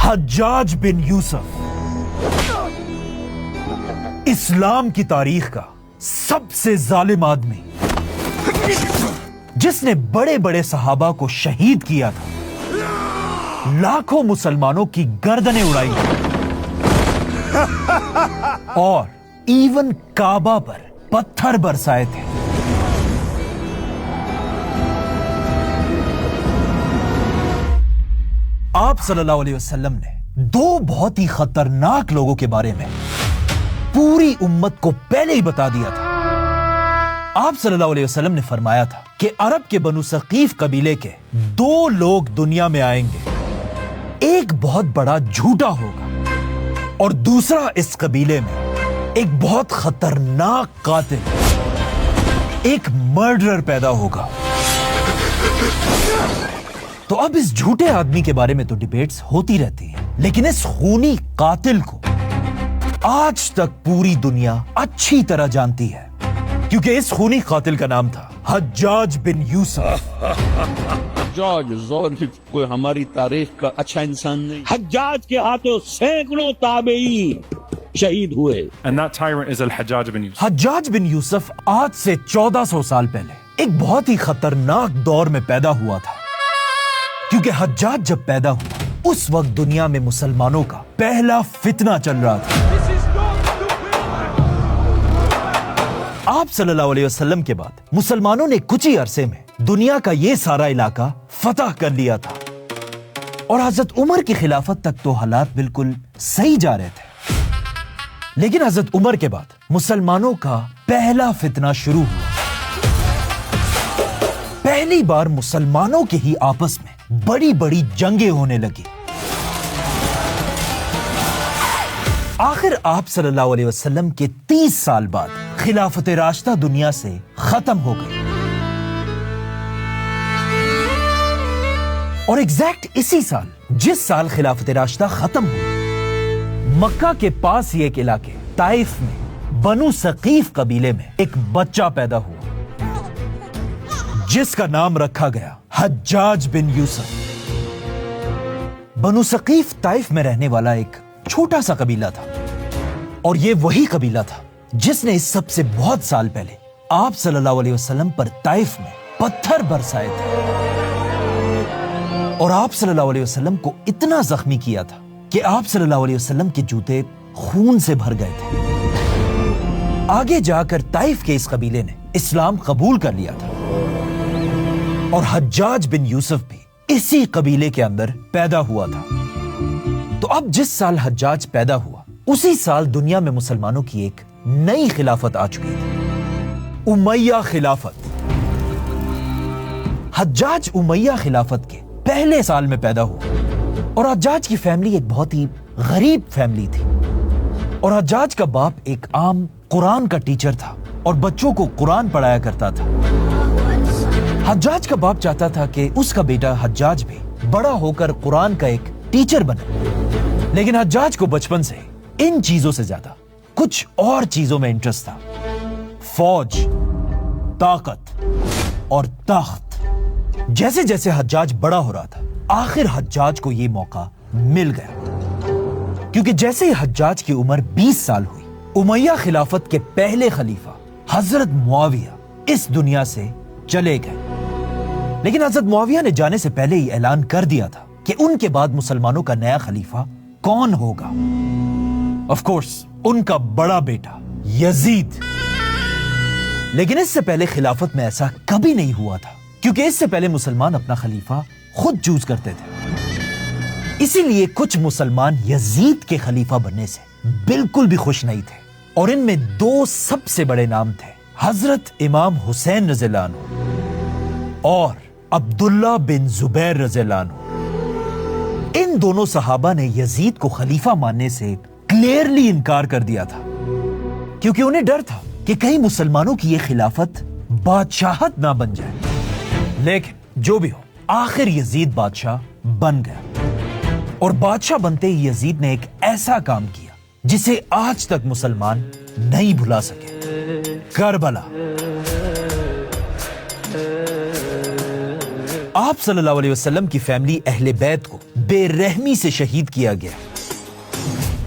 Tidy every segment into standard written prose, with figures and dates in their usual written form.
حجاج بن یوسف اسلام کی تاریخ کا سب سے ظالم آدمی، جس نے بڑے بڑے صحابہ کو شہید کیا تھا، لاکھوں مسلمانوں کی گردنیں اڑائی اور ایون کعبہ پر پتھر برسائے تھے۔ آپ صلی اللہ علیہ وسلم نے دو بہت ہی خطرناک لوگوں کے بارے میں پوری امت کو پہلے ہی بتا دیا تھا۔ آپ صلی اللہ علیہ وسلم نے فرمایا تھا کہ عرب کے بنو ثقیف قبیلے کے دو لوگ دنیا میں آئیں گے، ایک بہت بڑا جھوٹا ہوگا اور دوسرا اس قبیلے میں ایک بہت خطرناک قاتل، ایک مرڈرر پیدا ہوگا۔ تو اب اس جھوٹے آدمی کے بارے میں تو ڈیبیٹس ہوتی رہتی ہیں، لیکن اس خونی قاتل کو آج تک پوری دنیا اچھی طرح جانتی ہے، کیونکہ اس خونی قاتل کا نام تھا حجاج بن یوسف۔ حجاج کوئی ہماری تاریخ کا اچھا انسان نہیں۔ حجاج کے ہاتھوں سینکڑوں تابعین شہید ہوئے۔ And that tyrant is Al-Hajjaj bin Yusuf. حجاج بن یوسف آج سے 1400 سال پہلے ایک بہت ہی خطرناک دور میں پیدا ہوا تھا، کیونکہ حجاج جب پیدا ہوا اس وقت دنیا میں مسلمانوں کا پہلا فتنہ چل رہا تھا۔ آپ صلی اللہ علیہ وسلم کے بعد مسلمانوں نے کچھ ہی عرصے میں دنیا کا یہ سارا علاقہ فتح کر لیا تھا، اور حضرت عمر کی خلافت تک تو حالات بالکل صحیح جا رہے تھے، لیکن حضرت عمر کے بعد مسلمانوں کا پہلا فتنہ شروع ہوا۔ پہلی بار مسلمانوں کے ہی آپس میں بڑی بڑی جنگیں ہونے لگی۔ آخر آپ صلی اللہ علیہ وسلم کے 30 سال بعد خلافت راشدہ دنیا سے ختم ہو گئی، اور ایگزیکٹ اسی سال جس سال خلافت راشدہ ختم ہوئی، مکہ کے پاس ہی ایک علاقے طائف میں بنو ثقیف قبیلے میں ایک بچہ پیدا ہوا، جس کا نام رکھا گیا حجاج بن یوسف۔ بنو ثقیف طائف میں رہنے والا ایک چھوٹا سا قبیلہ تھا، اور یہ وہی قبیلہ تھا جس نے اس سب سے بہت سال پہلے آپ صلی اللہ علیہ وسلم پر طائف میں پتھر برسائے تھے، اور آپ صلی اللہ علیہ وسلم کو اتنا زخمی کیا تھا کہ آپ صلی اللہ علیہ وسلم کے جوتے خون سے بھر گئے تھے۔ آگے جا کر طائف کے اس قبیلے نے اسلام قبول کر لیا تھا، اور حجاج بن یوسف بھی اسی قبیلے کے اندر پیدا ہوا تھا۔ تو اب جس سال حجاج پیدا ہوا اسی سال دنیا میں مسلمانوں کی ایک نئی خلافت آ چکی تھی، امیہ خلافت۔ حجاج امیہ خلافت کے پہلے سال میں پیدا ہوا، اور حجاج کی فیملی ایک بہت ہی غریب فیملی تھی، اور حجاج کا باپ ایک عام قرآن کا ٹیچر تھا اور بچوں کو قرآن پڑھایا کرتا تھا۔ حجاج کا باپ چاہتا تھا کہ اس کا بیٹا حجاج بھی بڑا ہو کر قرآن کا ایک ٹیچر بنے، لیکن حجاج کو بچپن سے ان چیزوں سے زیادہ کچھ اور چیزوں میں انٹرسٹ تھا، فوج، طاقت اور تخت۔ جیسے جیسے حجاج بڑا ہو رہا تھا، آخر حجاج کو یہ موقع مل گیا، کیونکہ جیسے ہی حجاج کی عمر 20 سال ہوئی، امیہ خلافت کے پہلے خلیفہ حضرت معاویہ اس دنیا سے چلے گئے۔ لیکن حضرت معاویہ نے جانے سے پہلے ہی اعلان کر دیا تھا کہ ان کے بعد مسلمانوں کا نیا خلیفہ کون ہوگا۔ آف کورس ان کا بڑا بیٹا یزید۔ لیکن اس سے پہلے خلافت میں ایسا کبھی نہیں ہوا تھا، کیونکہ اس سے پہلے مسلمان اپنا خلیفہ خود چوز کرتے تھے۔ اسی لیے کچھ مسلمان یزید کے خلیفہ بننے سے بالکل بھی خوش نہیں تھے، اور ان میں دو سب سے بڑے نام تھے، حضرت امام حسین رضی اللہ عنہ اور عبداللہ بن زبیر رضی اللہ عنہ۔ ان دونوں صحابہ نے یزید کو خلیفہ ماننے سے کلیئرلی انکار کر دیا تھا، کیونکہ انہیں ڈر تھا کہ کہیں مسلمانوں کی یہ خلافت بادشاہت نہ بن جائے۔ لیکن جو بھی ہو، آخر یزید بادشاہ بن گیا، اور بادشاہ بنتے ہی یزید نے ایک ایسا کام کیا جسے آج تک مسلمان نہیں بھلا سکے، کربلا۔ آپ صلی اللہ علیہ وسلم کی فیملی اہل بیت کو بے رحمی سے شہید کیا گیا.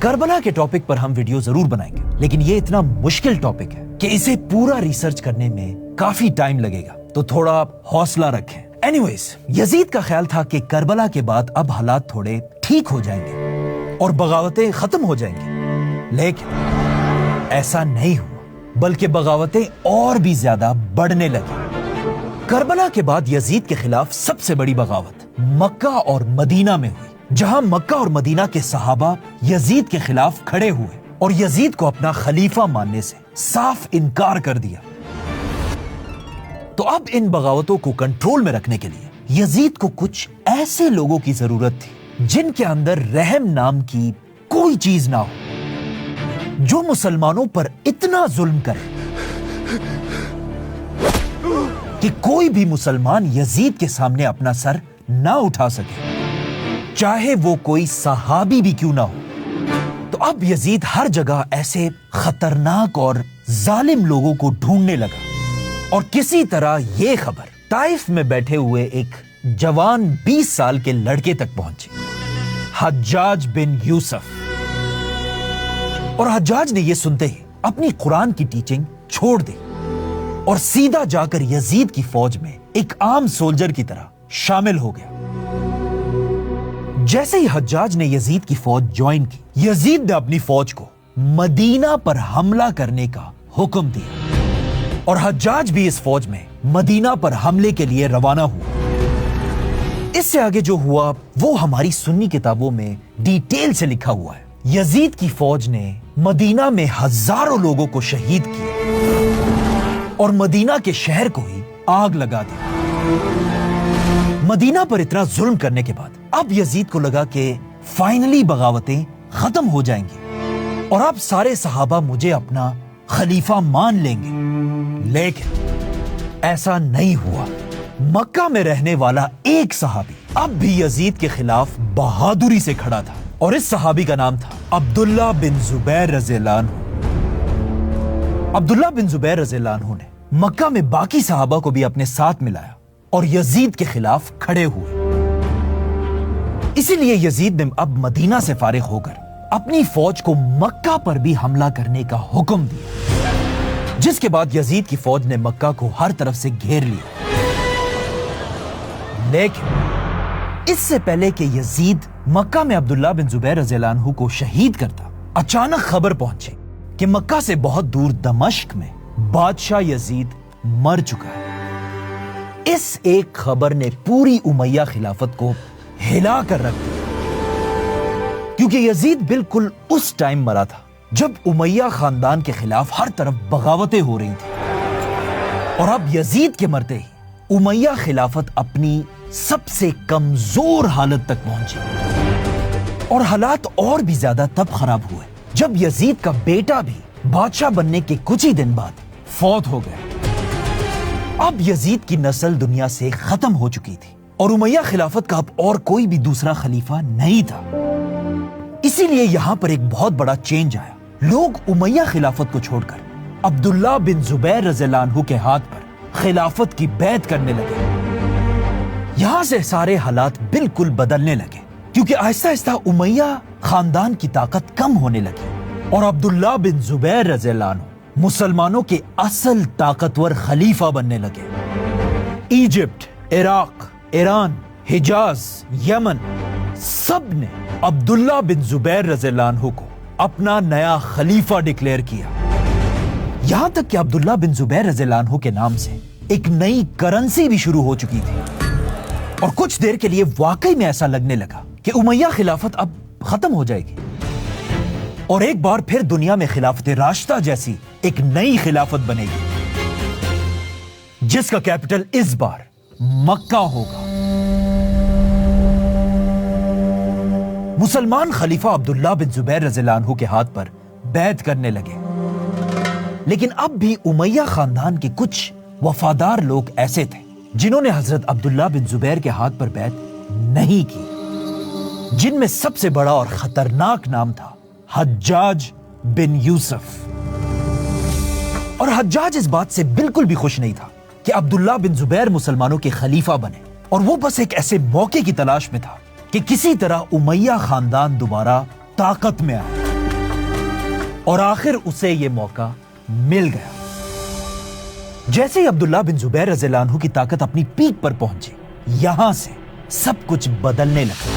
کربلا کے ٹاپک پر ہم ویڈیو ضرور بنائیں گے، لیکن یہ اتنا مشکل ٹاپک ہے کہ اسے پورا ریسرچ کرنے میں کافی ٹائم لگے گا، تو تھوڑا حوصلہ رکھیں. اینیویز، یزید کا خیال تھا کہ کربلا کے بعد اب حالات تھوڑے ٹھیک ہو جائیں گے اور بغاوتیں ختم ہو جائیں گی، لیکن ایسا نہیں ہوا، بلکہ بغاوتیں اور بھی زیادہ بڑھنے لگی. کربلا کے بعد یزید کے خلاف سب سے بڑی بغاوت مکہ اور مدینہ میں ہوئی، جہاں مکہ اور مدینہ کے صحابہ یزید کے خلاف کھڑے ہوئے اور یزید کو اپنا خلیفہ ماننے سے صاف انکار کر دیا. تو اب ان بغاوتوں کو کنٹرول میں رکھنے کے لیے یزید کو کچھ ایسے لوگوں کی ضرورت تھی جن کے اندر رحم نام کی کوئی چیز نہ ہو، جو مسلمانوں پر اتنا ظلم کرے کہ کوئی بھی مسلمان یزید کے سامنے اپنا سر نہ اٹھا سکے، چاہے وہ کوئی صحابی بھی کیوں نہ ہو. تو اب یزید ہر جگہ ایسے خطرناک اور ظالم لوگوں کو ڈھونڈنے لگا، اور کسی طرح یہ خبر طائف میں بیٹھے ہوئے ایک جوان 20 سال کے لڑکے تک پہنچی، حجاج بن یوسف. اور حجاج نے یہ سنتے ہی اپنی قرآن کی ٹیچنگ چھوڑ دی اور سیدھا جا کر یزید کی فوج میں ایک عام سولجر کی طرح شامل ہو گیا. جیسے ہی حجاج نے یزید کی فوج جوائن کی، یزید نے اپنی فوج کو مدینہ پر حملہ کرنے کا حکم دیا، اور حجاج بھی اس فوج میں مدینہ پر حملے کے لیے روانہ ہوا. اس سے آگے جو ہوا وہ ہماری سنی کتابوں میں ڈیٹیل سے لکھا ہوا ہے. یزید کی فوج نے مدینہ میں ہزاروں لوگوں کو شہید کیا اور مدینہ کے شہر کو ہی آگ لگا دی. مدینہ پر اتنا ظلم کرنے کے بعد اب یزید کو لگا کہ فائنلی بغاوتیں ختم ہو جائیں گی اور اب سارے صحابہ مجھے اپنا خلیفہ مان لیں گے. لیکن ایسا نہیں ہوا. مکہ میں رہنے والا ایک صحابی اب بھی یزید کے خلاف بہادری سے کھڑا تھا، اور اس صحابی کا نام تھا عبداللہ بن زبیر رضی اللہ عنہ. عبداللہ بن زبیر رضی اللہ عنہ نے مکہ میں باقی صحابہ کو بھی اپنے ساتھ ملایا اور یزید کے خلاف کھڑے ہوئے. اسی لیے یزید نے اب مدینہ سے فارغ ہو کر اپنی فوج کو مکہ پر بھی حملہ کرنے کا حکم دیا، جس کے بعد یزید کی فوج نے مکہ کو ہر طرف سے گھیر لیا. لیکن اس سے پہلے کہ یزید مکہ میں عبداللہ بن زبیر رضی اللہ عنہ کو شہید کرتا، اچانک خبر پہنچی کہ مکہ سے بہت دور دمشق میں بادشاہ یزید مر چکا ہے. اس ایک خبر نے پوری امیہ خلافت کو ہلا کر رکھ دیا، کیونکہ یزید بالکل اس ٹائم مرا تھا جب امیہ خاندان کے خلاف ہر طرف بغاوتیں ہو رہی تھیں، اور اب یزید کے مرتے ہی امیہ خلافت اپنی سب سے کمزور حالت تک پہنچی. اور حالات اور بھی زیادہ تب خراب ہوئے جب یزید کا بیٹا بھی بادشاہ بننے کے کچھ ہی دن بعد فوت ہو گیا. اب یزید کی نسل دنیا سے ختم ہو چکی تھی اور امیہ خلافت کا اب اور کوئی بھی دوسرا خلیفہ نہیں تھا. اسی لیے یہاں پر ایک بہت بڑا چینج آیا. لوگ امیہ خلافت کو چھوڑ کر عبداللہ بن زبیر رضی اللہ عنہ کے ہاتھ پر خلافت کی بیعت کرنے لگے. یہاں سے سارے حالات بالکل بدلنے لگے، کیونکہ آہستہ آہستہ امیہ خاندان کی طاقت کم ہونے لگی اور عبداللہ بن زبیر رضی اللہ عنہ مسلمانوں کے اصل طاقتور خلیفہ بننے لگے. ایجپٹ، عراق، ایران، حجاز، یمن، سب نے عبداللہ بن زبیر رضی اللہ عنہ کو اپنا نیا خلیفہ ڈکلیئر کیا. یہاں تک کہ عبداللہ بن زبیر رضی اللہ عنہ کے نام سے ایک نئی کرنسی بھی شروع ہو چکی تھی. اور کچھ دیر کے لیے واقعی میں ایسا لگنے لگا کہ امیہ خلافت اب ختم ہو جائے گی اور ایک بار پھر دنیا میں خلافت راشدہ جیسی ایک نئی خلافت بنے گی، جس کا کیپٹل اس بار مکہ ہوگا. مسلمان خلیفہ عبداللہ بن زبیر رضی اللہ عنہ کے ہاتھ پر بیعت کرنے لگے. لیکن اب بھی امیہ خاندان کے کچھ وفادار لوگ ایسے تھے جنہوں نے حضرت عبداللہ بن زبیر کے ہاتھ پر بیعت نہیں کی، جن میں سب سے بڑا اور خطرناک نام تھا حجاج بن یوسف. اور حجاج اس بات سے بالکل بھی خوش نہیں تھا کہ عبداللہ بن زبیر مسلمانوں کے خلیفہ بنے، اور وہ بس ایک ایسے موقع کی تلاش میں تھا کہ کسی طرح امیہ خاندان دوبارہ طاقت میں آئے، اور آخر اسے یہ موقع مل گیا۔ جیسے ہی عبداللہ بن زبیر رضی اللہ عنہ کی طاقت اپنی پیک پر پہنچی، یہاں سے سب کچھ بدلنے لگا،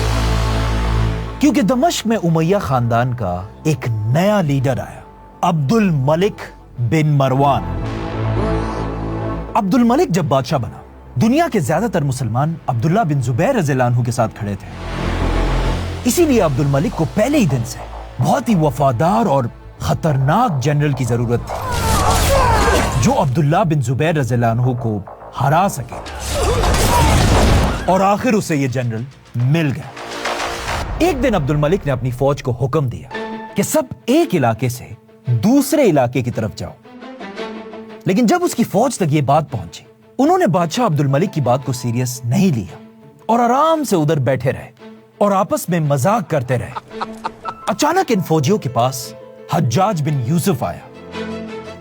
کیونکہ دمشق میں امیہ خاندان کا ایک نیا لیڈر آیا، عبد الملک بن مروان۔ عبد الملک جب بادشاہ بنا، دنیا کے زیادہ تر مسلمان عبداللہ بن زبیر رضی اللہ عنہ کے ساتھ کھڑے تھے، اسی لیے عبد الملک کو پہلے ہی دن سے بہت ہی وفادار اور خطرناک جنرل کی ضرورت تھی جو عبداللہ بن زبیر رضی اللہ عنہ کو ہرا سکے، اور آخر اسے یہ جنرل مل گیا۔ ایک دن عبد الملک نے اپنی فوج کو حکم دیا کہ سب ایک علاقے سے دوسرے علاقے کی طرف جاؤ، لیکن جب اس کی فوج تک یہ بات پہنچی، انہوں نے بادشاہ عبد الملک کی بات کو سیریس نہیں لیا اور آرام سے ادھر بیٹھے رہے اور آپس میں مذاق کرتے رہے۔ اچانک ان فوجیوں کے پاس حجاج بن یوسف آیا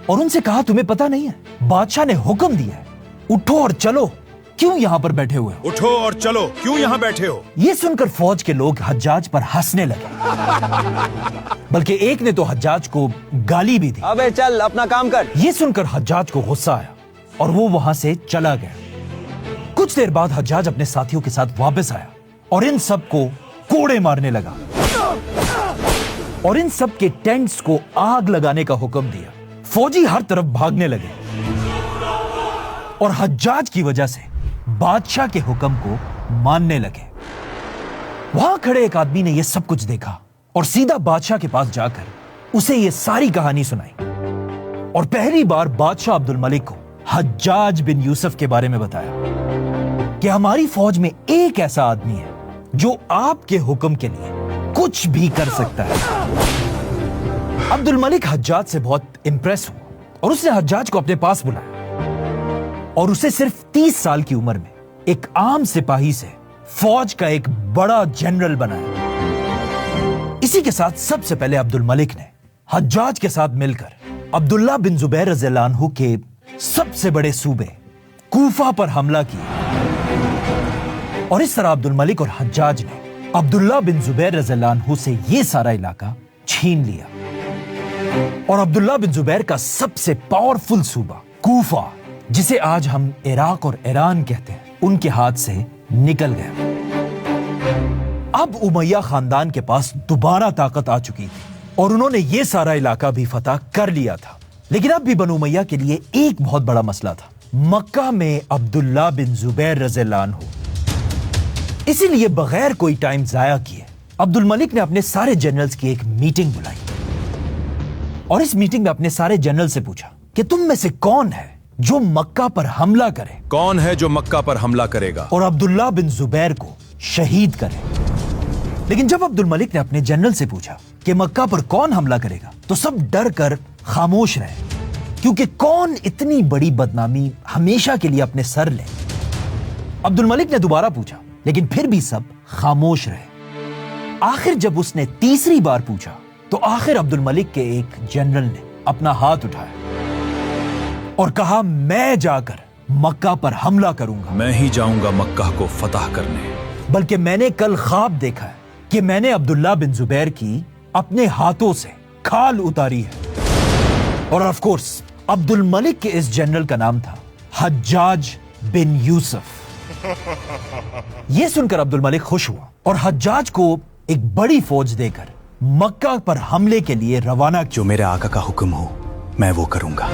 اور ان سے کہا، تمہیں پتا نہیں ہے بادشاہ نے حکم دیا ہے، اٹھو اور چلو، کیوں یہاں پر بیٹھے ہوئے ہو؟ اٹھو اور چلو، کیوں یہاں بیٹھے ہو؟ یہ سن کر فوج کے لوگ حجاج پر ہنسنے لگے، بلکہ ایک نے تو حجاج کو گالی بھی دی۔ ابے چل اپنا کام کر۔ یہ سن کر حجاج کو غصہ آیا اور وہ وہاں سے چلا گیا۔ کچھ دیر بعد حجاج اپنے ساتھیوں کے ساتھ واپس آیا اور ان سب کو کوڑے مارنے لگا اور ان سب کے ٹینٹس کو آگ لگانے کا حکم دیا۔ فوجی ہر طرف بھاگنے لگے اور حجاج کی وجہ سے بادشاہ کے حکم کو ماننے لگے۔ وہاں کھڑے ایک آدمی نے یہ سب کچھ دیکھا اور سیدھا بادشاہ کے پاس جا کر اسے یہ ساری کہانی سنائی، اور پہلی بار بادشاہ عبد الملک کو حجاج بن یوسف کے بارے میں بتایا کہ ہماری فوج میں ایک ایسا آدمی ہے جو آپ کے حکم کے لیے کچھ بھی کر سکتا ہے۔ عبد الملک حجاج سے بہت امپریس ہوا اور اس نے حجاج کو اپنے پاس بلایا اور اسے صرف 30 سال کی عمر میں ایک عام سپاہی سے فوج کا ایک بڑا جنرل بنایا۔ اسی کے ساتھ سب سے پہلے عبد الملک نے حجاج کے ساتھ مل کر عبداللہ بن زبیر رضی اللہ عنہ کے سب سے بڑے صوبے کوفہ پر حملہ کیا، اور اس طرح عبد الملک اور حجاج نے عبداللہ بن زبیر رضی اللہ عنہ سے یہ سارا علاقہ چھین لیا، اور عبداللہ بن زبیر کا سب سے پاورفل صوبہ کوفہ، جسے آج ہم عراق اور ایران کہتے ہیں، ان کے ہاتھ سے نکل گیا۔ اب امیہ خاندان کے پاس دوبارہ طاقت آ چکی تھی اور انہوں نے یہ سارا علاقہ بھی فتح کر لیا تھا، لیکن اب بھی بنو امیہ کے لیے ایک بہت بڑا مسئلہ تھا، مکہ میں عبداللہ بن زبیر رضی اللہ عنہ۔ اسی لیے بغیر کوئی ٹائم ضائع کیے عبد الملک نے اپنے سارے جنرلز کی ایک میٹنگ بلائی، اور اس میٹنگ میں اپنے سارے جنرل سے پوچھا کہ تم میں سے کون ہے جو مکہ پر حملہ کرے؟ کون ہے جو مکہ پر حملہ کرے گا اور عبداللہ بن زبیر کو شہید کرے؟ لیکن جب عبد الملک نے اپنے جنرل سے پوچھا کہ مکہ پر کون حملہ کرے گا، تو سب ڈر کر خاموش رہے، کیونکہ کون اتنی بڑی بدنامی ہمیشہ کے لیے اپنے سر لے۔ عبد الملک نے دوبارہ پوچھا، لیکن پھر بھی سب خاموش رہے۔ آخر جب اس نے تیسری بار پوچھا تو آخر عبد الملک کے ایک جنرل نے اپنا ہاتھ اٹھایا اور کہا، میں جا کر مکہ پر حملہ کروں گا۔ میں ہی جاؤں گا مکہ کو فتح کرنے، بلکہ میں نے کل خواب دیکھا ہے کہ میں نے عبداللہ بن زبیر کی اپنے ہاتھوں سے کھال اتاری ہے۔ اور آف کورس عبد الملک کے اس جنرل کا نام تھا حجاج بن یوسف۔ یہ سن کر عبد الملک خوش ہوا اور حجاج کو ایک بڑی فوج دے کر مکہ پر حملے کے لیے روانہ کیا۔ جو میرے آقا کا حکم ہو میں وہ کروں گا۔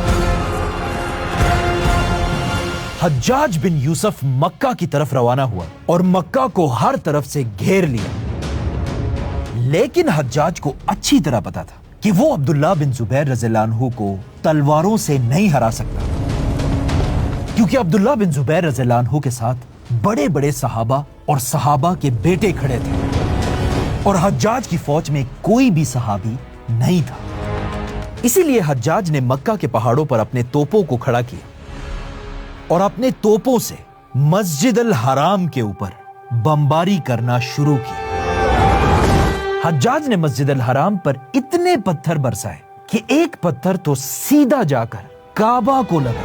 حجاج بن یوسف مکہ کی طرف روانہ ہوا اور مکہ کو ہر طرف سے گھیر لیا، لیکن حجاج کو اچھی طرح پتا تھا کہ وہ عبداللہ بن زبیر رضی اللہ عنہ کو تلواروں سے نہیں ہرا سکتا، کیونکہ عبداللہ بن زبیر رضی اللہ عنہ کے ساتھ بڑے بڑے صحابہ اور صحابہ کے بیٹے کھڑے تھے، اور حجاج کی فوج میں کوئی بھی صحابی نہیں تھا۔ اسی لیے حجاج نے مکہ کے پہاڑوں پر اپنے توپوں کو کھڑا کیا اور اپنے توپوں سے مسجد الحرام کے اوپر بمباری کرنا شروع کی۔ حجاج نے مسجد الحرام پر اتنے پتھر برسائے کہ ایک پتھر تو سیدھا جا کر کعبہ کو لگا،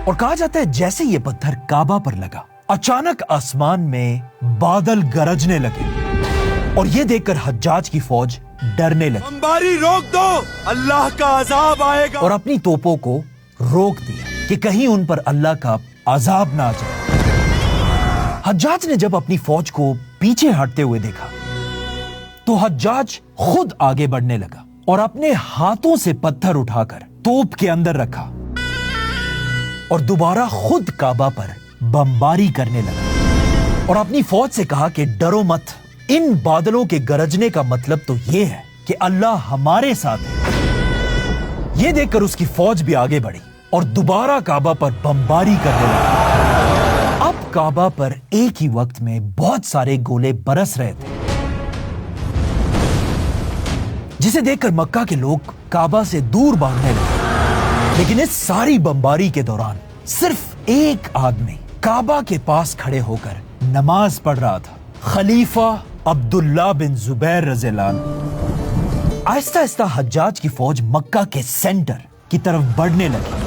اور کہا جاتا ہے جیسے یہ پتھر کعبہ پر لگا अचानक आसमान में बादल गरजने लगे और ये देखकर हज्जाज की फौज डरने लगी। बमबारी रोक दो, अल्लाह का अजाब आएगा। और अपनी तोपों को रोक दिया कि कहीं उन पर अल्लाह का अजाब ना आ जाए। हज्जाज ने जब अपनी फौज को पीछे हटते हुए देखा तो हज्जाज खुद आगे बढ़ने लगा और अपने हाथों से पत्थर उठाकर तोप के अंदर रखा और दोबारा खुद काबा पर बमबारी करने लगा और अपनी फौज से कहा कि डरो मत, इन बादलों के गरजने का मतलब तो यह है कि अल्लाह हमारे साथ है। यह देखकर उसकी फौज भी आगे बढ़ी और दोबारा काबा पर बमबारी करने लगी। अब काबा पर एक ही वक्त में बहुत सारे गोले बरस रहे थे, जिसे देखकर मक्का के लोग काबा से दूर भागने लगे। लेकिन इस सारी बमबारी के दौरान सिर्फ एक आदमी काबा के पास खड़े होकर नमाज पढ़ रहा था, खलीफा अब्दुल्ला बिन जुबैर रज़ियल्लाहु अन्हु। आहिस्ता आहिस्ता हज्जाज की फौज मक्का के सेंटर की तरफ बढ़ने लगी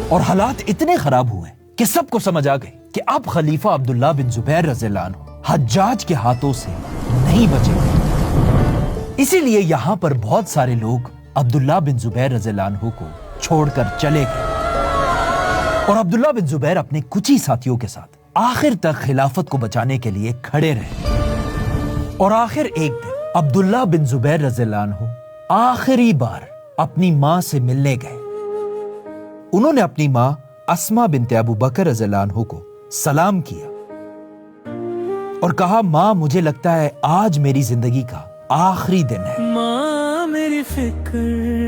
और हालात इतने खराब हुए कि सबको समझ आ गई कि अब खलीफा अब्दुल्ला बिन जुबैर रज़ियल्लाहु अन्हु हज्जाज के हाथों से नहीं बचेंगे। इसीलिए यहां पर बहुत सारे लोग अब्दुल्ला बिन जुबैर रज़ियल्लाहु अन्हु को छोड़कर चले गए और अब्दुल्ला बिन जुबैर अपने कुछ ही साथियों के साथ आखिर तक खिलाफत को बचाने के लिए खड़े रहे। और आखिर एक दिन अब्दुल्ला बिन जुबैर रज़ियल्लाहु अन्हु आखिरी बार अपनी मां से मिलने गए। उन्होंने अपनी मां अस्मा बिनते अबू बकर रज़ियल्लाहु अन्हु को सलाम किया और कहा, मां मुझे लगता है आज मेरी जिंदगी का आखिरी दिन है। मां मेरी फिक्र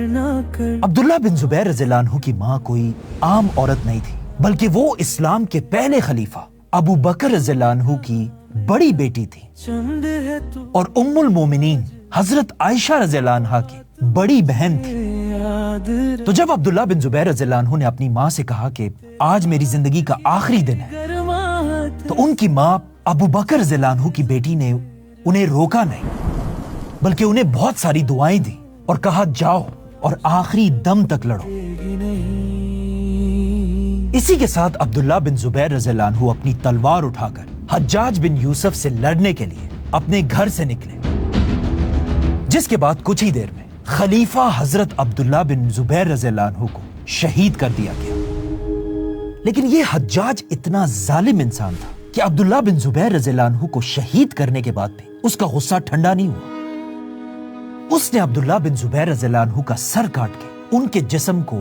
ना कर। अब्दुल्ला बिन जुबैर रज़ियल्लाहु अन्हु की मां कोई आम औरत नहीं थी, बल्कि वो इस्लाम के पहले खलीफा अबू बकर रज़ियल्लाहु अन्हु की बड़ी बेटी थी चंद है तू और उम्मुल मोमिनीन हजरत आयशा रज़ियल्लाहु अन्हा की बड़ी बहन थी। याद तो जब अब्दुल्ला बिन जुबैर रज़ियल्लाहु अन्हु ने अपनी मां से कहा कि आज मेरी जिंदगी का आखिरी दिन है, गरमाहट तो उनकी मां अबू बकर रज़ियल्लाहु अन्हु की बेटी ने उन्हें रोका नहीं, बल्कि उन्हें बहुत सारी दुआएं दी और कहा, जाओ और आखिरी दम तक लड़ो। इसी के साथ अब्दुल्ला बिन जुबैर रज़ियल्लाहु अन्हु अपनी तलवार उठाकर हज्जाज बिन यूसुफ से लड़ने के लिए अपने घर से निकले, जिसके बाद कुछ ही देर में खलीफा हजरत अब्दुल्ला बिन जुबैर रज़ियल्लाहु अन्हु को शहीद कर दिया गया। लेकिन ये हज्जाज इतना जालिम इंसान था कि अब्दुल्ला बिन जुबैर रज़ियल्लाहु अन्हु को शहीद करने के बाद भी उसका गुस्सा ठंडा नहीं हुआ। उसने अब्दुल्ला बिन जुबैर रज़ियल्लाहु अन्हु का सर काट के उनके जिस्म को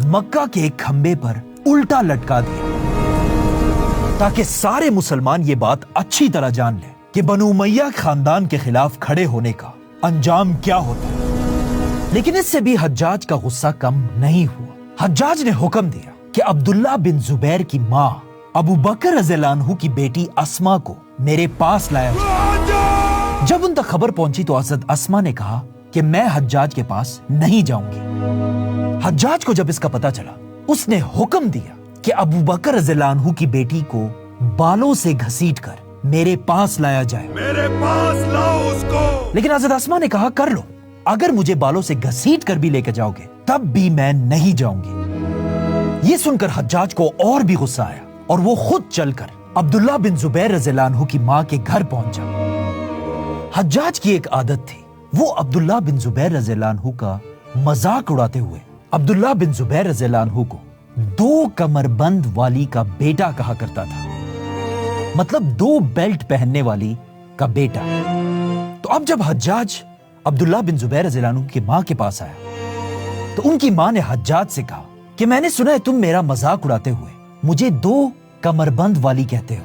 मक्का के एक खंबे पर उल्टा लटका दिया, ताकि सारे मुसलमान ये बात अच्छी तरह जान लें कि बनु उमय्या खानदान के खिलाफ खड़े होने का अंजाम क्या होता है। लेकिन इससे भी हज्जाज का गुस्सा कम नहीं हुआ। हज्जाज ने हुक्म दिया कि अब्दुल्ला बिन जुबैर की मां अबू बकर रज़ियल्लाहु अन्हु की बेटी अस्मा को मेरे पास लाया जाए। जब उन तक खबर पहुंची तो हज़रत अस्मा ने कहा कि मैं हज्जाज के पास नहीं जाऊंगी। हज्जाज को जब इसका पता चला, उसने हुक्म दिया कि अबू बकर रज़ियल्लाहु अन्हु की बेटी को बालों से घसीटकर मेरे पास लाया जाए। मेरे पास लाओ उसको। लेकिन हज़रत अस्मा ने कहा, कर लो, अगर मुझे बालों से घसीट कर भी लेकर जाओगे तब भी मैं नहीं जाऊंगी। ये सुनकर हज्जाज को और भी गुस्सा आया और वो खुद चलकर अब्दुल्ला बिन जुबैर रज़ियल्लाहु अन्हु की मां के घर पहुंचा। हज्जाज की एक आदत थी, वो अब्दुल्ला बिन जुबैर रज़ियल्लाहु अन्हु का मजाक उड़ाते हुए अब्दुल्ला बिन जुबैर रज़ियल्लाहु अन्हु को दो कमरबंद वाली का बेटा कहा करता था, मतलब दो बेल्ट पहनने वाली का बेटा। तो अब जब हज्जाज अब्दुल्ला बिन जुबैर रज़ियल्लाहु अन्हु की मां के पास आया तो उनकी मां ने हज्जाज से कहा कि मैंने सुना है तुम मेरा मजाक उड़ाते हुए मुझे दो कमरबंद वाली कहते हो।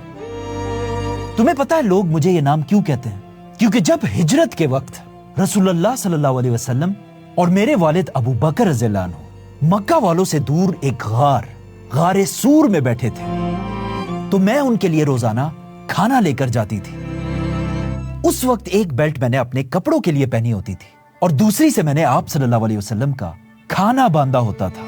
तुम्हें पता है लोग मुझे ये नाम क्यों कहते हैं? क्योंकि जब हिजरत के वक्त रसूलुल्लाह सल्लल्लाहु अलैहि वसल्लम और मेरे वालिद अबू बकर रज़ियल्लाहु अन्हु मक्का वालों से दूर एक गारे सूर में बैठे थे, तो मैं उनके लिए रोजाना खाना लेकर जाती थी। उस वक्त एक बेल्ट मैंने अपने कपड़ों के लिए पहनी होती थी और दूसरी से मैंने आप सल्लल्लाहु अलैहि वसल्लम का खाना बांधा होता था।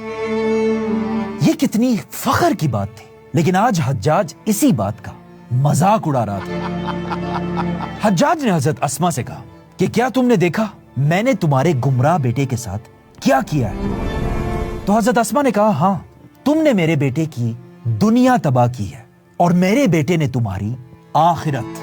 ये कितनी फख्र की बात थी, लेकिन आज हज्जाज इसी बात का मजाक उड़ा रहा था। हज्जाज ने हजरत अस्मा से कहा कि क्या तुमने देखा मैंने तुम्हारे गुमराह बेटे के साथ क्या किया है? तो हजरत अस्मा ने कहा, हाँ, तुमने मेरे बेटे की दुनिया तबाह की है और मेरे बेटे ने तुम्हारी आखिरत।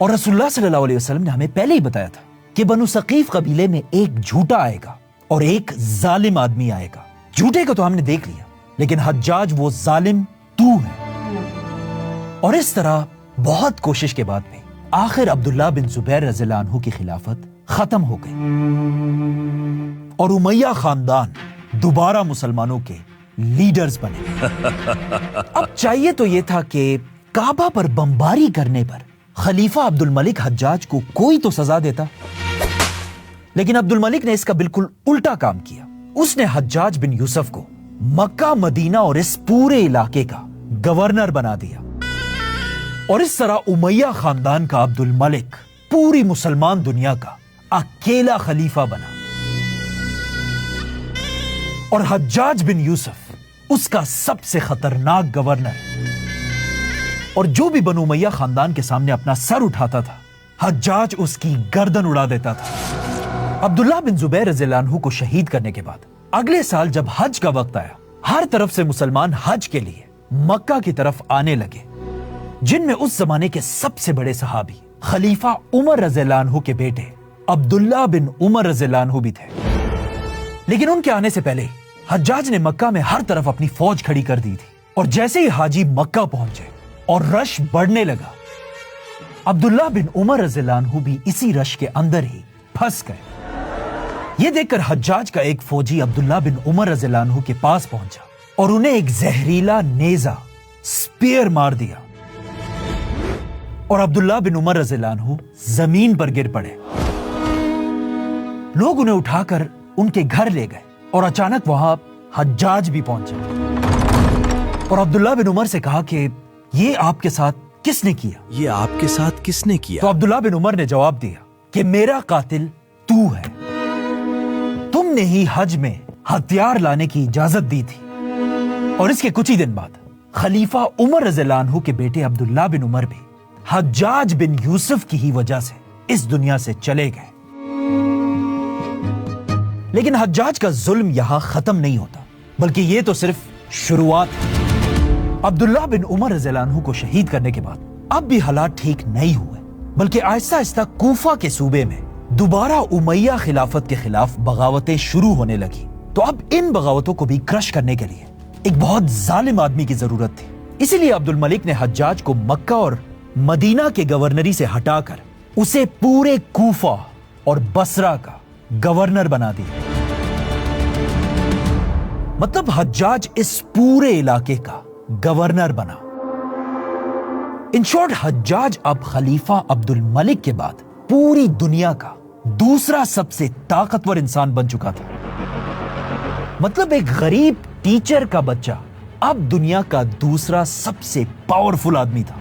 और रसूलुल्लाह सल्लल्लाहु अलैहि वसल्लम ने हमें पहले ही बताया था कि बनु सकीफ कबीले में एक झूठा आएगा और एक जालिम आदमी आएगा। झूठे को तो हमने देख लिया, लेकिन हज्जाज वो जालिम तू है। और इस तरह बहुत कोशिश के बाद में आखिर अब्दुल्ला बिन जुबैर रज़ियल्लाहु अन्हु की खिलाफत खत्म हो गई और उमैया खानदान दोबारा मुसलमानों के लीडर्स बने। अब चाहिए तो यह था कि काबा पर बमबारी करने पर खलीफा अब्दुल मलिक हज्जाज को कोई तो सजा देता, लेकिन अब्दुल मलिक ने इसका बिल्कुल उल्टा काम किया। उसने हज्जाज बिन यूसुफ को मक्का, मदीना और इस पूरे इलाके का गवर्नर बना दिया और इस तरह उमैया खानदान का अब्दुल मलिक पूरी मुसलमान दुनिया का अकेला खलीफा बना और हज्जाज बिन यूसुफ उसका सबसे खतरनाक गवर्नर। और जो भी बनु उमैया खानदान के सामने अपना सर उठाता था, हज्जाज उसकी गर्दन उड़ा देता था। अब्दुल्ला बिन जुबैर रज़ियल्लाहु अन्हु को शहीद करने के बाद अगले साल जब हज का वक्त आया, हर तरफ से मुसलमान हज के लिए मक्का की तरफ आने लगे, जिनमें उस जमाने के सबसे बड़े सहाबी खलीफा उमर रज़ियल्लाहु अन्हु के बेटे अब्दुल्ला बिन उमर रज़ियल्लाहु अन्हु भी थे। लेकिन उनके आने से पहले हज्जाज ने मक्का में हर तरफ अपनी फौज खड़ी कर दी थी और जैसे ही हाजी मक्का पहुंचे और रश बढ़ने लगा, अब्दुल्ला बिन उमर रज़ियल्लाहु अन्हु भी इसी रश के अंदर ही फंस गए। यह देखकर हज्जाज का एक फौजी अब्दुल्ला बिन उमर रज़ियल्लाहु अन्हु के पास पहुंचा और उन्हें एक जहरीला नेजा स्पीयर मार दिया और अब्दुल्ला बिन उमर रज़ियल्लाहु अन्हु जमीन पर गिर पड़े। लोग उन्हें उठाकर उनके घर ले गए और अचानक वहां हज्जाज भी पहुंचा और अब्दुल्ला बिन उमर से कहा कि ये आपके साथ किसने किया? ये आपके साथ किसने किया? तो अब्दुल्ला बिन उमर ने जवाब दिया कि मेरा कातिल तू है। तुमने ही हज में हथियार लाने की इजाजत दी थी। और इसके कुछ ही दिन बाद खलीफा उमर रज़ियल्लाहु अन्हु के बेटे अब्दुल्ला बिन उमर भी हज्जाज बिन यूसुफ की ही वजह से इस दुनिया से चले गए। लेकिन हज्जाज का जुल्म यहां खत्म नहीं होता, बल्कि यह तो सिर्फ शुरुआत है। अब्दुल्ला बिन उमर रज़ियल्लाहु अन्हु को शहीद करने के बाद अब भी हालात ठीक नहीं हुए, बल्कि आहिस्ता आहिस्ता कूफा के सूबे में दोबारा उमैया खिलाफत के खिलाफ बगावतें शुरू होने लगी। तो अब इन बगावतों को भी क्रश करने के लिए एक बहुत जालिम आदमी की जरूरत थी। इसीलिए अब्दुल मलिक ने हज्जाज को मक्का और मदीना के गवर्नरी से हटाकर उसे पूरे कूफा और बसरा का गवर्नर बना दिया। मतलब हज्जाज इस पूरे इलाके का गवर्नर बना। इन शॉर्ट हज्जाज अब खलीफा अब्दुल मलिक के बाद पूरी दुनिया का दूसरा सबसे ताकतवर इंसान बन चुका था। मतलब एक गरीब टीचर का बच्चा अब दुनिया का दूसरा सबसे पावरफुल आदमी था।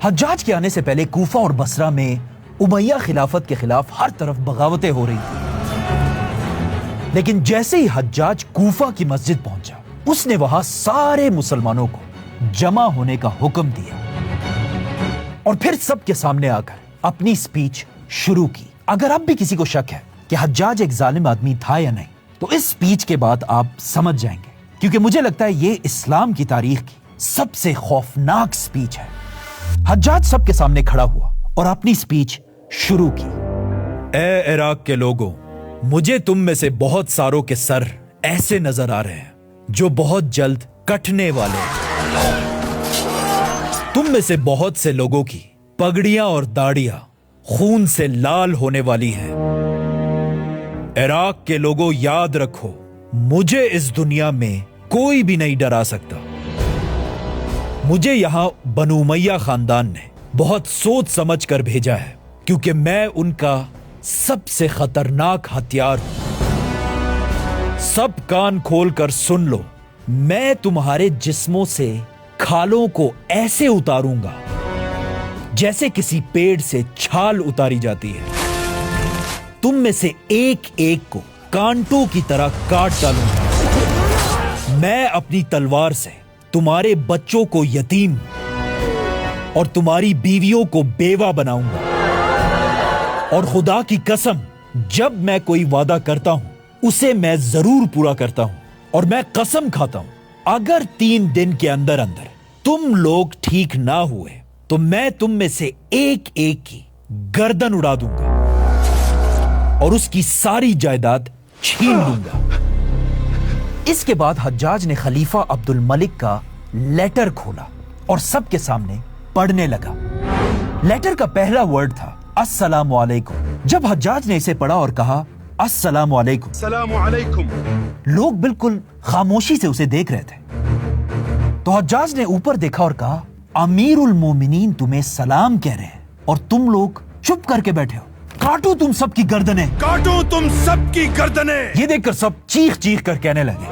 हज्जाज के आने से पहले कूफा और बसरा में उमैया खिलाफत के खिलाफ हर तरफ बगावतें हो रही थी। लेकिन जैसे ही हज्जाज कूफा की मस्जिद पहुंचा, उसने वहां सारे मुसलमानों को जमा होने का हुक्म दिया और फिर सबके सामने आकर अपनी स्पीच शुरू की। अगर अब भी किसी को शक है कि हज्जाज एक जालिम आदमी था या नहीं, तो इस स्पीच के बाद आप समझ जाएंगे, क्योंकि मुझे लगता है ये इस्लाम की तारीख की सबसे खौफनाक स्पीच है। हज्जाज सबके सामने खड़ा हुआ और अपनी स्पीच शुरू की। ए इराक के लोगों, मुझे तुम में से बहुत सारों के सर ऐसे नजर आ रहे हैं जो बहुत जल्द कटने वाले हैं। तुम में से बहुत से लोगों की पगड़ियां और दाढ़ियां खून से लाल होने वाली हैं। इराक के लोगों, याद रखो, मुझे इस दुनिया में कोई भी नहीं डरा सकता। मुझे यहां बनु उमैया खानदान ने बहुत सोच समझ कर भेजा है, क्योंकि मैं उनका सबसे खतरनाक हथियार हूं। सब कान खोल कर सुन लो, मैं तुम्हारे जिस्मों से खालों को ऐसे उतारूंगा जैसे किसी पेड़ से छाल उतारी जाती है। तुम में से एक एक को कांटों की तरह काट डालूंगा। मैं अपनी तलवार से तुम्हारे बच्चों को यतीम और तुम्हारी बीवियों को बेवा बनाऊंगा। और खुदा की कसम, जब मैं कोई वादा करता हूं उसे मैं जरूर पूरा करता हूं। और मैं कसम खाता हूं अगर 3 दिन के अंदर अंदर तुम लोग ठीक ना हुए तो मैं तुम में से एक एक की गर्दन उड़ा दूंगा और उसकी सारी जायदाद छीन लूंगा। इसके बाद हज्जाज ने खलीफा अब्दुल मलिक का लेटर खोला और सबके सामने पढ़ने लगा। लेटर का पहला वर्ड था अस्सलामु अलैकुम। जब हज्जाज ने इसे पढ़ा और कहा अस्सलामु अलैकुम, सलामु अलैकुम, लोग बिल्कुल खामोशी से उसे देख रहे थे। तो हज्जाज ने ऊपर देखा और कहा अमीरुल मोमिनीन तुम्हें सलाम कह रहे हैं और तुम लोग चुप करके बैठे हो। काटो तुम सबकी गर्दनें, काटो तुम सबकी गर्दनें। ये देखकर सब चीख चीख कर कहने लगे।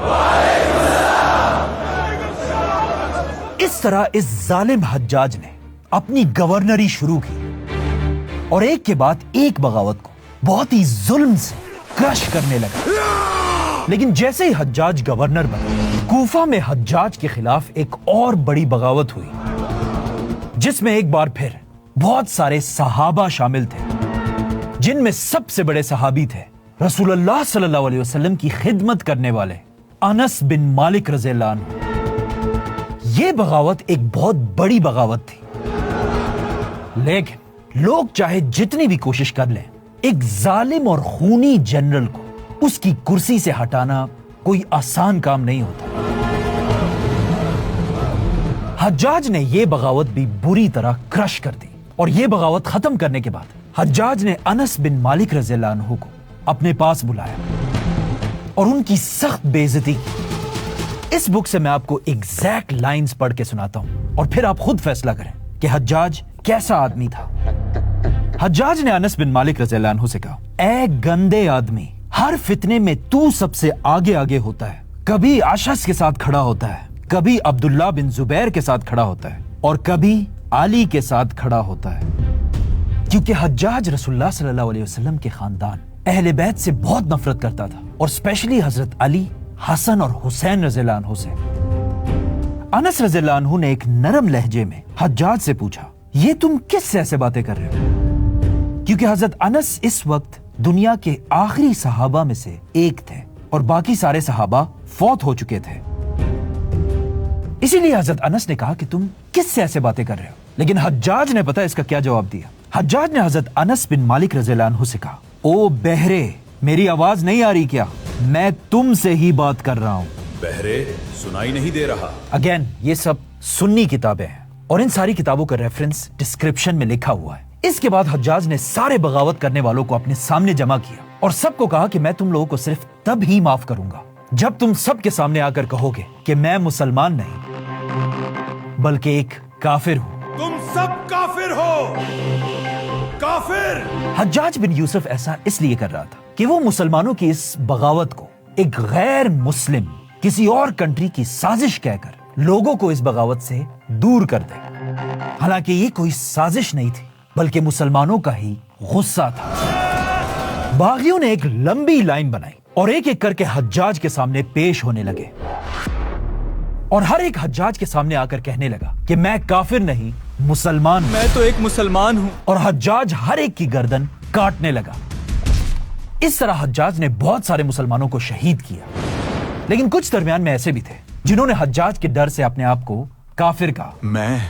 इस तरह इस जालिम हज्जाज ने अपनी गवर्नरी शुरू की और एक के बाद एक बगावत को बहुत ही जुल्म से क्रश करने लगा। लेकिन जैसे ही हज्जाज गवर्नर बना, कूफा में हज्जाज के खिलाफ एक और बड़ी बगावत हुई, जिसमें एक बार फिर बहुत सारे सहाबा शामिल थे, जिनमें सबसे बड़े सहाबी थे रसूलुल्लाह सल्लल्लाहु अलैहि वसल्लम की खिदमत करने वाले अनस बिन मालिक रज़ियल्लाहु अन्हु। ये बगावत एक बहुत बड़ी बगावत थी, लेकिन लोग चाहे जितनी भी कोशिश कर लें, एक जालिम और खूनी जनरल को उसकी कुर्सी से हटाना कोई आसान काम नहीं होता। हज्जाज ने यह बगावत भी बुरी तरह क्रश कर दी और यह बगावत खत्म करने के बाद हज्जाज ने अनस बिन मालिक रज़ियल्लाहु अन्हु को अपने पास बुलाया और उनकी सख्त बेइज्जती की। इस बुक से मैं आपको एग्जैक्ट लाइंस पढ़ के सुनाता हूं और फिर आप खुद फैसला करें कि हज्जाज कैसा आदमी था। हज्जाज ने अनस बिन मालिक रज़ियल्लाहु अन्हु से कहा, ऐ गंदे आदमी, हर फितने में तू सबसे आगे आगे होता है। कभी आशस के साथ खड़ा होता है, कभी अब्दुल्ला बिन जुबैर के साथ खड़ा होता है और कभी अली के साथ खड़ा होता है। क्योंकि हज्जाज रसूलुल्लाह सल्लल्लाहु अलैहि वसल्लम के खानदान अहले बैत से बहुत नफरत करता था और स्पेशली हजरत अली, हसन और हुसैन रज़ियल्लाहु अन्हु से। अनस रज़ियल्लाहु अन्हु ने एक नरम लहजे में हज्जाज से पूछा, ये तुम किससे ऐसे बातें कर रहे हो? क्योंकि हजरत अनस इस वक्त दुनिया के आखिरी सहाबा में से एक थे और बाकी सारे सहाबा फौत हो चुके थे। इसीलिए हजरत अनस ने कहा कि तुम किससे ऐसे बातें कर रहे हो? लेकिन हज्जाज ने पता इसका क्या जवाब दिया। हज्जाज ने हजरत अनस बिन मालिक रज़ियल्लाहु अन्हु से कहा, ओ बहरे, मेरी आवाज नहीं आ रही क्या? मैं तुमसे ही बात कर रहा हूं। बहरे, सुनाई नहीं दे रहा। अगेन ये सब सुन्नी किताबें हैं और इन सारी किताबों का रेफरेंस डिस्क्रिप्शन में लिखा हुआ है। इसके बाद हज्जाज ने सारे बगावत करने वालों को अपने सामने जमा किया और सबको कहा कि मैं तुम लोगों को सिर्फ तब ही माफ करूंगा जब तुम सबके सामने आकर कहोगे कि मैं मुसलमान नहीं बल्कि एक काफिर हूं। तुम सब काफिर हो, काफिर। हज्जाज बिन यूसुफ ऐसा इसलिए कर रहा था कि वो मुसलमानों की इस बगावत को एक गैर मुस्लिम किसी और कंट्री की साजिश कहकर लोगों को इस बगावत से दूर कर दे। हालांकि ये कोई साजिश नहीं थी बल्कि मुसलमानों का ही गुस्सा था। बागियों ने एक लंबी लाइन बनाई और एक एक करके हज्जाज के सामने पेश होने लगे और हर एक हज्जाज के सामने आकर कहने लगा कि मैं काफिर नहीं, मुसलमान हूं। मैं तो एक मुसलमान हूं। और हज्जाज हर एक की गर्दन काटने लगा। इस तरह हज्जाज ने बहुत सारे मुसलमानों को शहीद किया, लेकिन कुछ दरमियान में ऐसे भी थे जिन्होंने हज्जाज के डर से अपने आप को काफिर कहा। मैं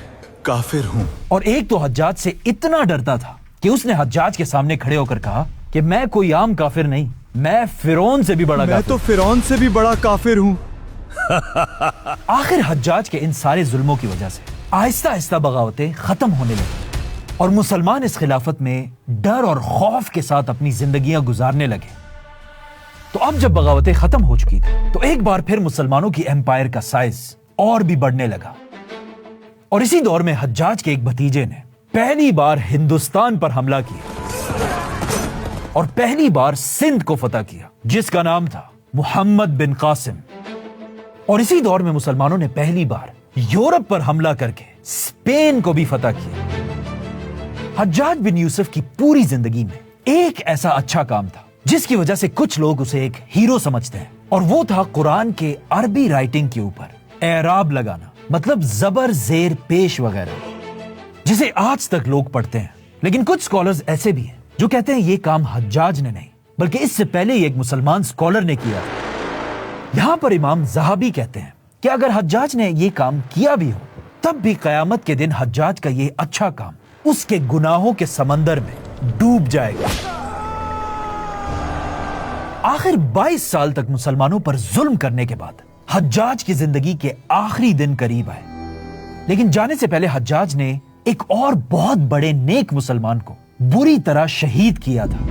काफिर हूं। और एक तो हज्जाज से इतना डरता था कि उसने हज्जाज के सामने खड़े होकर कहा कि मैं कोई आम काफिर नहीं, मैं फिरौन से भी बड़ा मैं काफिर। तो फिरौन से भी बड़ा काफिर हूं। आखिर हज्जाज के इन सारे जुल्मों की वजह से आहिस्ता आहिस्ता बगावतें खत्म होने लगी और मुसलमान इस खिलाफत में डर और खौफ के साथ अपनी जिंदगियां गुजारने लगे। तो अब जब बगावतें खत्म हो चुकी थी तो एक बार फिर मुसलमानों की एम्पायर का साइज और भी बढ़ने लगा और इसी दौर में हज्जाज के एक भतीजे ने पहली बार हिंदुस्तान पर हमला किया और पहली बार सिंध को फतह किया, जिसका नाम था मुहम्मद बिन कासिम। और इसी दौर में मुसलमानों ने पहली बार यूरोप पर हमला करके स्पेन को भी फतह किया। हज्जाज बिन यूसुफ की पूरी जिंदगी में एक ऐसा अच्छा काम था जिसकी वजह से कुछ लोग उसे एक हीरो समझते हैं और वो था कुरान के अरबी राइटिंग के ऊपर एराब लगाना, मतलब जबर जेर पेश वगैरह, जिसे आज तक लोग पढ़ते हैं। लेकिन कुछ स्कॉलर्स ऐसे भी हैं जो कहते हैं ये काम हज्जाज ने नहीं बल्कि इससे पहले ही एक मुसलमान स्कॉलर ने किया। यहां पर इमाम ज़हाबी कहते हैं کہ اگر حجاج نے یہ کام کیا بھی ہو تب بھی قیامت کے دن حجاج کا یہ اچھا کام اس کے گناہوں کے سمندر میں ڈوب جائے گا۔ آخر 22 سال تک مسلمانوں پر ظلم کرنے کے بعد حجاج کی زندگی کے آخری دن قریب آئے، لیکن جانے سے پہلے حجاج نے ایک اور بہت بڑے نیک مسلمان کو بری طرح شہید کیا تھا،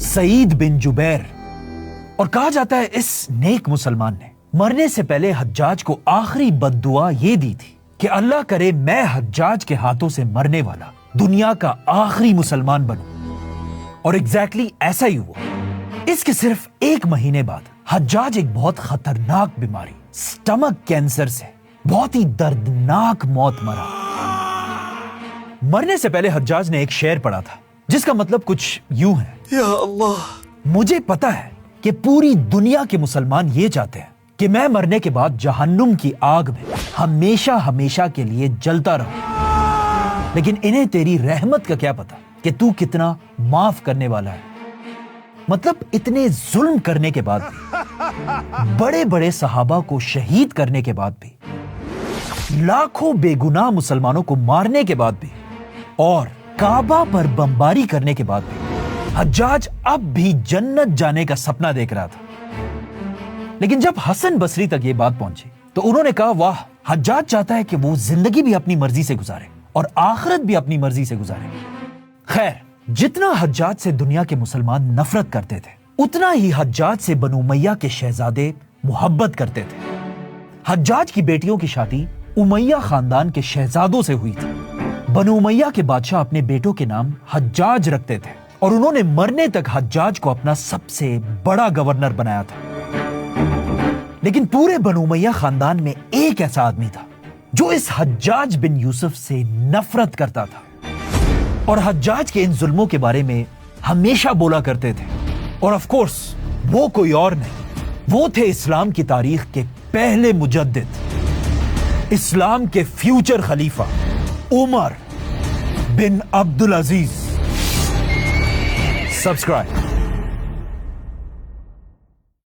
سعید بن جبیر۔ اور کہا جاتا ہے اس نیک مسلمان نے مرنے سے پہلے حجاج کو آخری بد دعا یہ دی تھی کہ اللہ کرے میں حجاج کے ہاتھوں سے مرنے والا دنیا کا آخری مسلمان بنوں، اور ایگزیکٹلی ایسا ہی ہوا۔ اس کے صرف 1 مہینے بعد حجاج ایک بہت خطرناک بیماری سٹمک کینسر سے بہت ہی دردناک موت مرا۔ مرنے سے پہلے حجاج نے ایک شعر پڑھا تھا جس کا مطلب کچھ یوں ہے، یا اللہ، مجھے پتا ہے کہ پوری دنیا کے مسلمان یہ چاہتے ہیں کہ میں مرنے کے بعد جہنم کی آگ میں ہمیشہ ہمیشہ کے لیے جلتا رہوں، لیکن انہیں تیری رحمت کا کیا پتا کہ تو کتنا معاف کرنے والا ہے۔ مطلب اتنے ظلم کرنے کے بعد بھی، بڑے بڑے صحابہ کو شہید کرنے کے بعد بھی، لاکھوں بے گناہ مسلمانوں کو مارنے کے بعد بھی، اور کعبہ پر بمباری کرنے کے بعد بھی حجاج اب بھی جنت جانے کا سپنا دیکھ رہا تھا۔ لیکن جب حسن بصری تک یہ بات پہنچی تو انہوں نے کہا واہ، حجاج چاہتا ہے کہ وہ زندگی بھی اپنی مرضی سے گزارے اور آخرت بھی اپنی مرضی سے گزارے۔ خیر، جتنا حجاج سے دنیا کے مسلمان نفرت کرتے تھے اتنا ہی حجاج سے بنو امیہ کے شہزادے محبت کرتے تھے۔ حجاج کی بیٹیوں کی شادی امیہ خاندان کے شہزادوں سے ہوئی تھی۔ بنو امیہ کے بادشاہ اپنے بیٹوں کے نام حجاج رکھتے تھے اور انہوں نے مرنے تک حجاج کو اپنا سب سے بڑا گورنر بنایا تھا۔ لیکن پورے بنو امیہ خاندان میں ایک ایسا آدمی تھا جو اس حجاج بن یوسف سے نفرت کرتا تھا اور حجاج کے ان ظلموں کے بارے میں ہمیشہ بولا کرتے تھے، اور آف کورس وہ کوئی اور نہیں، وہ تھے اسلام کی تاریخ کے پہلے مجدد، اسلام کے فیوچر خلیفہ عمر بن عبدالعزیز۔ سبسکرائب